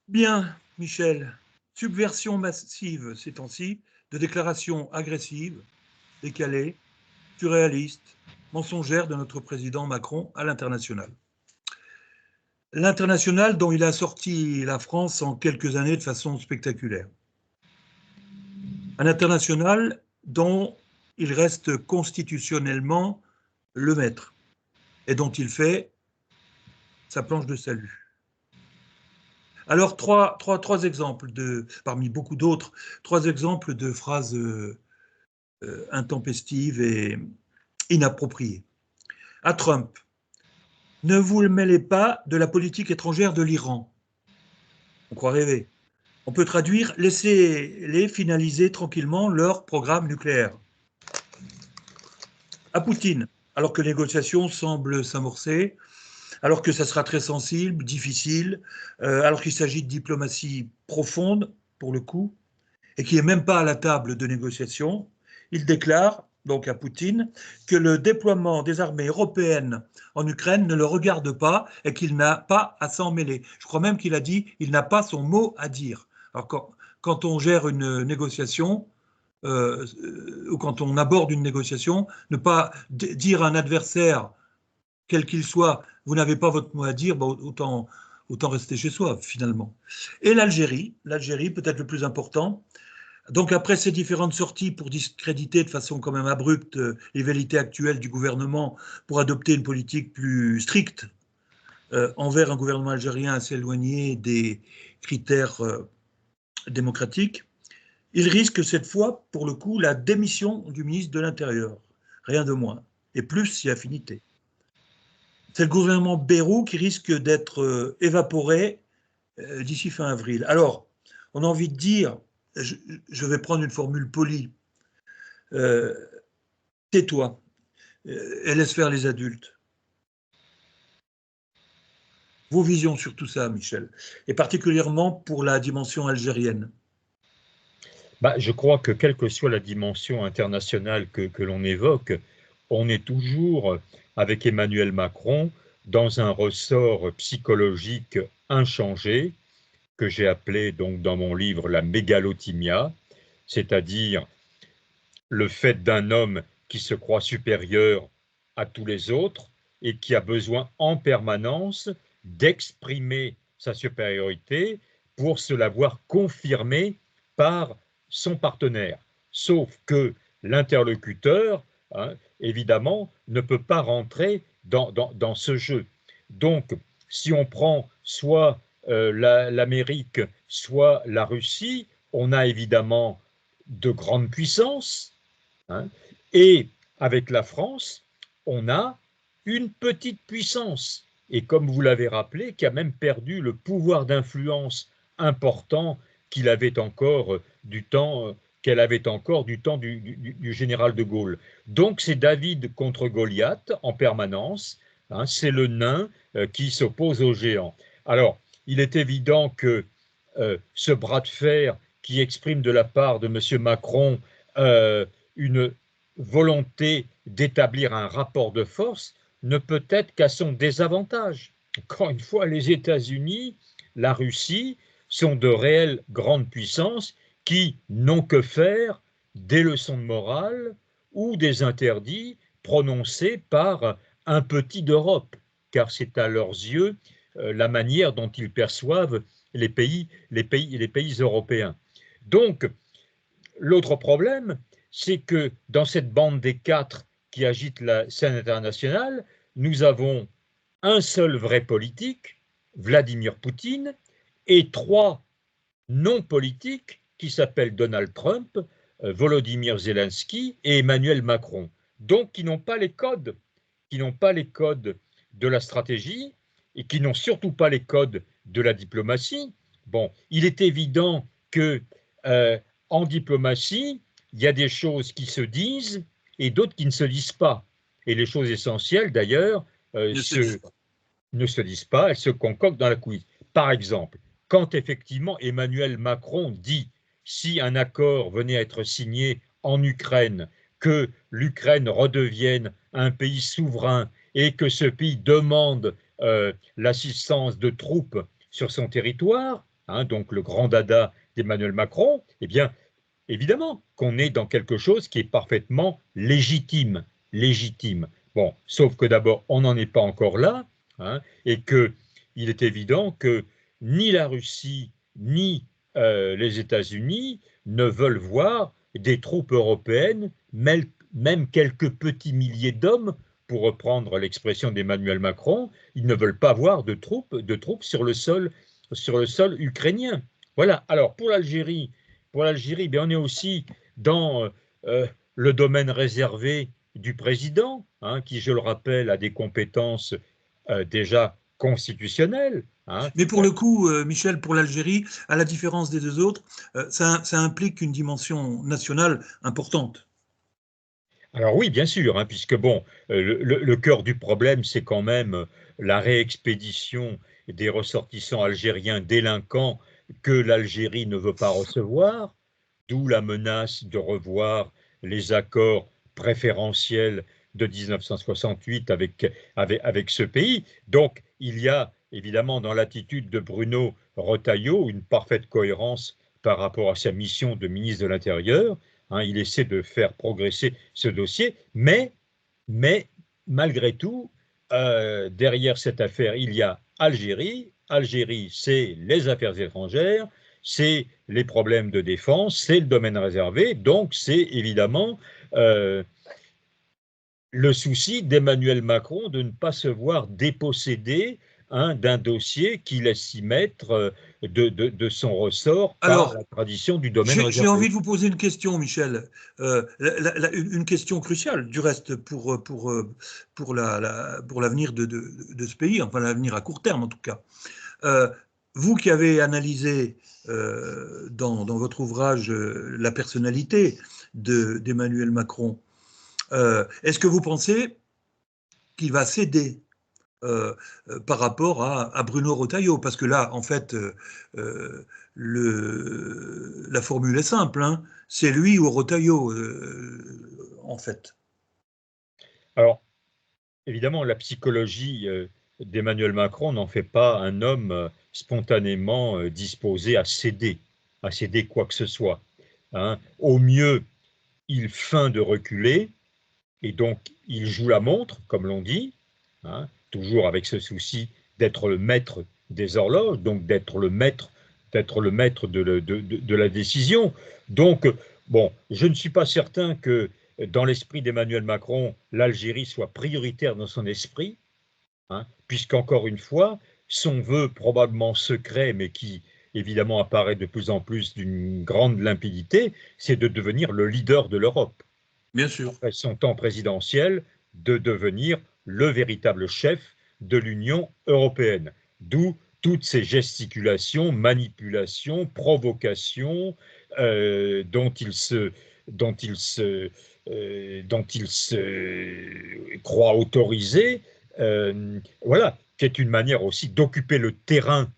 Bien, Michel. Subversion massive ces temps-ci de déclarations agressives, décalées, surréalistes, mensongères de notre président Macron à l'international. L'international dont il a sorti la France en quelques années de façon spectaculaire. Un international dont il reste constitutionnellement le maître et dont il fait sa planche de salut. Alors, trois exemples parmi beaucoup d'autres, trois exemples de phrases intempestives et inappropriées. À Trump, ne vous mêlez pas de la politique étrangère de l'Iran. On croit rêver. On peut traduire, laissez-les finaliser tranquillement leur programme nucléaire. À Poutine, alors que les négociations semblent s'amorcer, alors que ça sera très sensible, difficile, alors qu'il s'agit de diplomatie profonde, pour le coup, et qui n'est même pas à la table de négociation, il déclare, donc à Poutine, que le déploiement des armées européennes en Ukraine ne le regarde pas et qu'il n'a pas à s'en mêler. Je crois même qu'il a dit qu'il n'a pas son mot à dire. Alors quand on gère une négociation, ou quand on aborde une négociation, ne pas dire à un adversaire, quel qu'il soit, vous n'avez pas votre mot à dire, bon, autant rester chez soi, finalement. Et l'Algérie peut-être le plus important. Donc après ces différentes sorties pour discréditer de façon quand même abrupte les velléités actuelles du gouvernement pour adopter une politique plus stricte envers un gouvernement algérien assez éloigné des critères démocratiques, il risque cette fois, pour le coup, la démission du ministre de l'Intérieur. Rien de moins. Et plus si affinité. C'est le gouvernement Bayrou qui risque d'être évaporé d'ici fin avril. Alors, on a envie de dire, je vais prendre une formule polie, euh, tais-toi et laisse faire les adultes. Vos visions sur tout ça, Michel, et particulièrement pour la dimension algérienne. Je crois que quelle que soit la dimension internationale que l'on évoque, on est toujours, avec Emmanuel Macron, dans un ressort psychologique inchangé, que j'ai appelé donc dans mon livre la mégalothymia, c'est-à-dire le fait d'un homme qui se croit supérieur à tous les autres et qui a besoin en permanence d'exprimer sa supériorité pour se la voir confirmée par son partenaire. Sauf que l'interlocuteur, hein, évidemment, ne peut pas rentrer dans ce jeu. Donc, si on prend soit l'Amérique, soit la Russie, on a évidemment de grandes puissances, hein, et avec la France, on a une petite puissance, et comme vous l'avez rappelé, qui a même perdu le pouvoir d'influence important qu'il avait encore du temps qu'elle avait encore du temps du général de Gaulle. Donc c'est David contre Goliath en permanence, hein, c'est le nain qui s'oppose au géant. Alors, il est évident que ce bras de fer qui exprime de la part de M. Macron une volonté d'établir un rapport de force ne peut être qu'à son désavantage. Encore une fois, les États-Unis, la Russie sont de réelles grandes puissances qui n'ont que faire des leçons de morale ou des interdits prononcés par un petit d'Europe, car c'est à leurs yeux la manière dont ils perçoivent les pays européens. Donc, l'autre problème, c'est que dans cette bande des quatre qui agite la scène internationale, nous avons un seul vrai politique, Vladimir Poutine, et trois non politiques qui s'appellent Donald Trump, Volodymyr Zelensky et Emmanuel Macron. Donc, qui n'ont pas les codes de la stratégie et qui n'ont surtout pas les codes de la diplomatie. Bon, il est évident que euh, en diplomatie, il y a des choses qui se disent et d'autres qui ne se disent pas. Et les choses essentielles, d'ailleurs, Ne se disent pas. ne se disent pas, elles se concoctent dans la couille. Par exemple, quand effectivement Emmanuel Macron dit si un accord venait à être signé en Ukraine, que l'Ukraine redevienne un pays souverain et que ce pays demande l'assistance de troupes sur son territoire, hein, donc le grand dada d'Emmanuel Macron, eh bien, évidemment qu'on est dans quelque chose qui est parfaitement légitime. Légitime. Bon, sauf que d'abord, on n'en est pas encore là, hein, et qu'il est évident que ni la Russie, ni les États-Unis ne veulent voir des troupes européennes, même quelques petits milliers d'hommes, pour reprendre l'expression d'Emmanuel Macron, ils ne veulent pas voir de troupes sur le sol ukrainien. Voilà. Alors, pour l'Algérie, bien, on est aussi dans le domaine réservé du président, hein, qui, je le rappelle, a des compétences déjà constitutionnelles, hein. Mais pour le coup, Michel, pour l'Algérie, à la différence des deux autres, ça implique une dimension nationale importante. Alors oui, bien sûr, hein, puisque bon, le cœur du problème, c'est quand même la réexpédition des ressortissants algériens délinquants que l'Algérie ne veut pas recevoir, d'où la menace de revoir les accords préférentiels de 1968 avec ce pays. Donc il y a évidemment dans l'attitude de Bruno Retailleau une parfaite cohérence par rapport à sa mission de ministre de l'Intérieur, hein. Il essaie de faire progresser ce dossier, mais malgré tout, derrière cette affaire, il y a Algérie. Algérie, c'est les affaires étrangères, c'est les problèmes de défense, c'est le domaine réservé, donc c'est évidemment euh, le souci d'Emmanuel Macron de ne pas se voir déposséder, hein, d'un dossier qui laisse s'y mettre de son ressort par Alors, la tradition du domaine j'ai réservé. envie de vous poser une question, Michel. Une question cruciale, du reste, pour l'avenir de ce pays, enfin l'avenir à court terme en tout cas. Euh, Vous qui avez analysé dans votre ouvrage la personnalité d'Emmanuel Macron, est-ce que vous pensez qu'il va céder par rapport à Bruno Retailleau? Parce que là, en fait, la formule est simple, hein, c'est lui ou Retailleau, en fait. Alors, évidemment, la psychologie d'Emmanuel Macron n'en fait pas un homme spontanément disposé à céder quoi que ce soit, hein. Au mieux, il feint de reculer et donc il joue la montre, comme l'on dit, hein, toujours avec ce souci d'être le maître des horloges, donc d'être le maître de la décision. Donc, bon, je ne suis pas certain que dans l'esprit d'Emmanuel Macron, l'Algérie soit prioritaire dans son esprit, hein, puisqu'encore une fois, son vœu probablement secret, mais qui évidemment apparaît de plus en plus d'une grande limpidité, c'est de devenir le leader de l'Europe, Bien sûr. après son temps présidentiel, de devenir le véritable chef de l'Union européenne. D'où toutes ces gesticulations, manipulations, provocations dont il se croit autorisé, voilà, qui est une manière aussi d'occuper le terrain,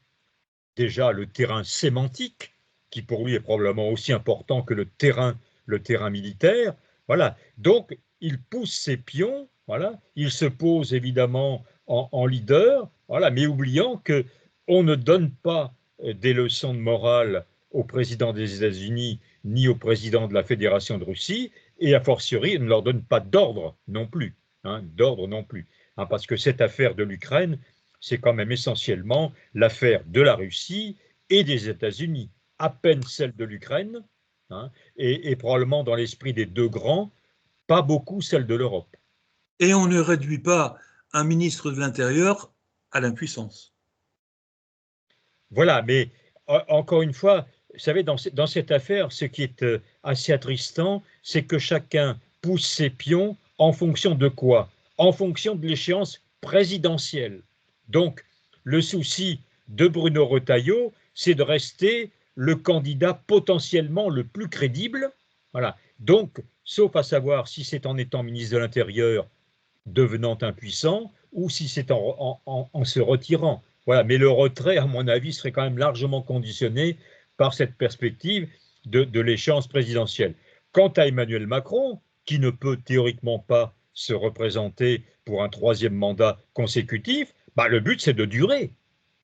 déjà le terrain sémantique, qui pour lui est probablement aussi important que le terrain militaire. Voilà. Donc, il pousse ses pions, voilà. Il se pose évidemment en leader, voilà, mais oubliant que on ne donne pas des leçons de morale au président des États-Unis ni au président de la Fédération de Russie, et a fortiori, on ne leur donne pas d'ordre non plus, hein, d'ordre non plus, hein, parce que cette affaire de l'Ukraine, c'est quand même essentiellement l'affaire de la Russie et des États-Unis, à peine celle de l'Ukraine, hein, et probablement dans l'esprit des deux grands, pas beaucoup celle de l'Europe. Et on ne réduit pas un ministre de l'Intérieur à l'impuissance. Voilà, mais encore une fois, vous savez, dans cette affaire, ce qui est assez attristant, c'est que chacun pousse ses pions en fonction de quoi? En fonction de l'échéance présidentielle. Donc, le souci de Bruno Retailleau, c'est de rester le candidat potentiellement le plus crédible. Voilà. Donc, sauf à savoir si c'est en étant ministre de l'Intérieur devenant impuissant ou si c'est en se retirant. Voilà. Mais le retrait, à mon avis, serait quand même largement conditionné par cette perspective de l'échéance présidentielle. Quant à Emmanuel Macron, qui ne peut théoriquement pas se représenter pour un troisième mandat consécutif, bah, le but c'est de durer.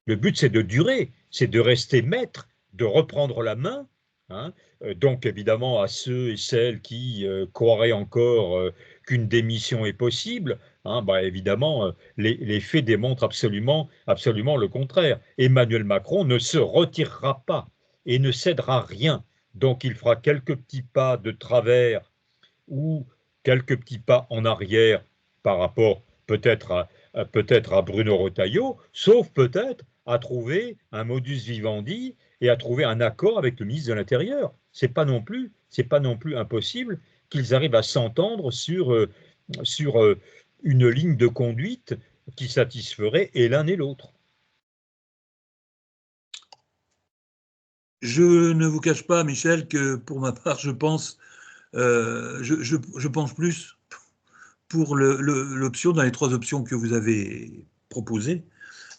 Le but, c'est de durer, c'est de rester maître, de reprendre la main. Hein. Donc, évidemment, à ceux et celles qui croiraient encore qu'une démission est possible, hein, bah, évidemment, les faits démontrent absolument, absolument le contraire. Emmanuel Macron ne se retirera pas et ne cédera rien. Donc, il fera quelques petits pas de travers ou quelques petits pas en arrière par rapport peut-être à Bruno Retailleau, sauf peut-être à trouver un modus vivendi et à trouver un accord avec le ministre de l'Intérieur. C'est pas non plus impossible qu'ils arrivent à s'entendre sur une ligne de conduite qui satisferait et l'un et l'autre. Je ne vous cache pas, Michel, que pour ma part, je pense plus pour l'option, dans les 3 options que vous avez proposées,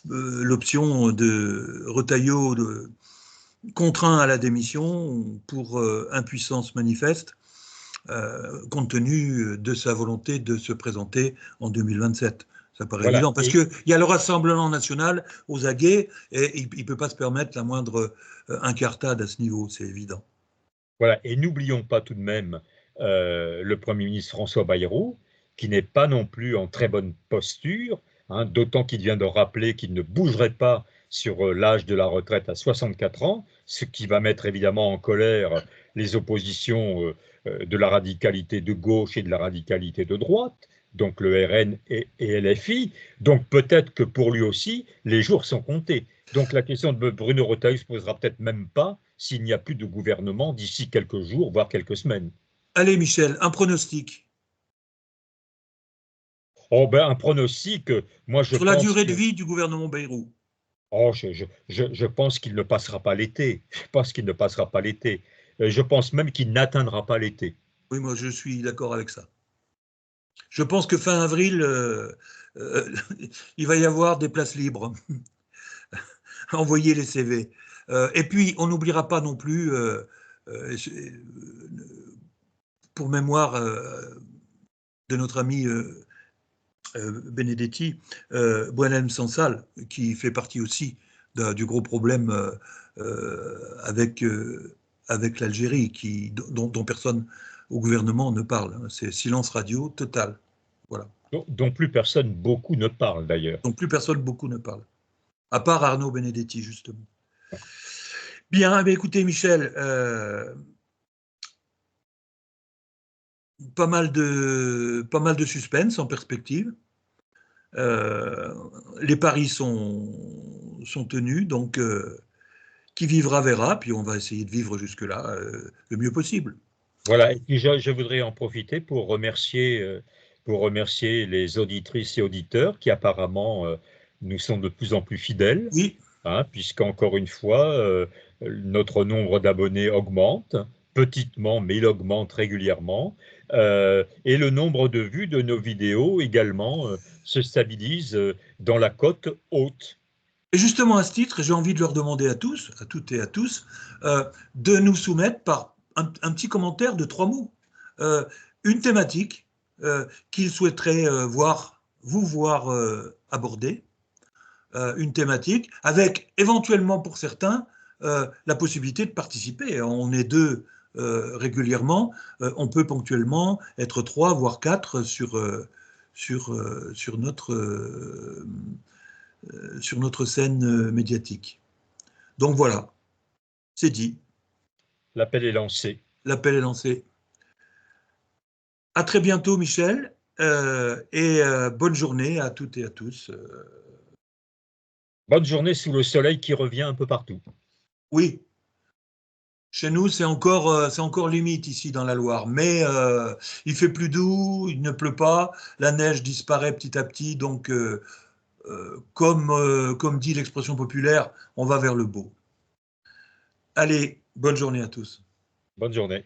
l'option de Retailleau contraint à la démission pour impuissance manifeste, compte tenu de sa volonté de se présenter en 2027. Ça paraît Voilà. évident, parce qu'il y a le Rassemblement national aux aguets, et il ne peut pas se permettre la moindre incartade à ce niveau, c'est évident. Voilà, et n'oublions pas tout de même le Premier ministre François Bayrou, qui n'est pas non plus en très bonne posture, hein, d'autant qu'il vient de rappeler qu'il ne bougerait pas sur l'âge de la retraite à 64 ans, ce qui va mettre évidemment en colère les oppositions de la radicalité de gauche et de la radicalité de droite, donc le RN et LFI. Donc peut-être que pour lui aussi, les jours sont comptés. Donc la question de Bruno Retailleau se posera peut-être même pas s'il n'y a plus de gouvernement d'ici quelques jours, voire quelques semaines. Allez, Michel, un pronostic Oh ben, un pronostic, moi je sur la pense durée de que vie du gouvernement Bayrou. oh, je pense qu'il ne passera pas l'été. Je pense qu'il ne passera pas l'été. Je pense même qu'il n'atteindra pas l'été. Oui, moi je suis d'accord avec ça. Je pense que fin avril, il va y avoir des places libres. Envoyer les CV. Et puis, on n'oubliera pas non plus, pour mémoire de notre ami Benedetti, Boualem Sansal, qui fait partie aussi du gros problème avec l'Algérie, dont personne au gouvernement ne parle. C'est silence radio total. Voilà. Dont plus personne, beaucoup ne parle d'ailleurs. Donc plus personne, beaucoup ne parle. À part Arnaud Benedetti, justement. Bien, écoutez, Michel, pas mal de suspense en perspective. Les paris sont tenus, donc qui vivra verra, puis on va essayer de vivre jusque-là le mieux possible. Voilà, et puis je voudrais en profiter pour remercier les auditrices et auditeurs qui apparemment nous sont de plus en plus fidèles, Oui, hein, puisqu'encore une fois, notre nombre d'abonnés augmente, petitement, mais il augmente régulièrement, et le nombre de vues de nos vidéos également se stabilise dans la cote haute. et justement à ce titre, j'ai envie de leur demander à tous, à toutes et à tous, de nous soumettre par un petit commentaire de 3 mots, une thématique qu'ils souhaiteraient vous voir aborder, une thématique, avec éventuellement pour certains la possibilité de participer. On est 2 régulièrement, on peut ponctuellement être 3 voire 4 sur notre scène médiatique. Donc voilà, c'est dit, L'appel est lancé. l'appel est lancé. À très bientôt, Michel, et bonne journée à toutes et à tous. Bonne journée sous le soleil qui revient un peu partout. Oui, chez nous, c'est encore limite ici dans la Loire, mais il fait plus doux, il ne pleut pas, la neige disparaît petit à petit, donc comme dit l'expression populaire, on va vers le beau. Allez, bonne journée à tous. Bonne journée.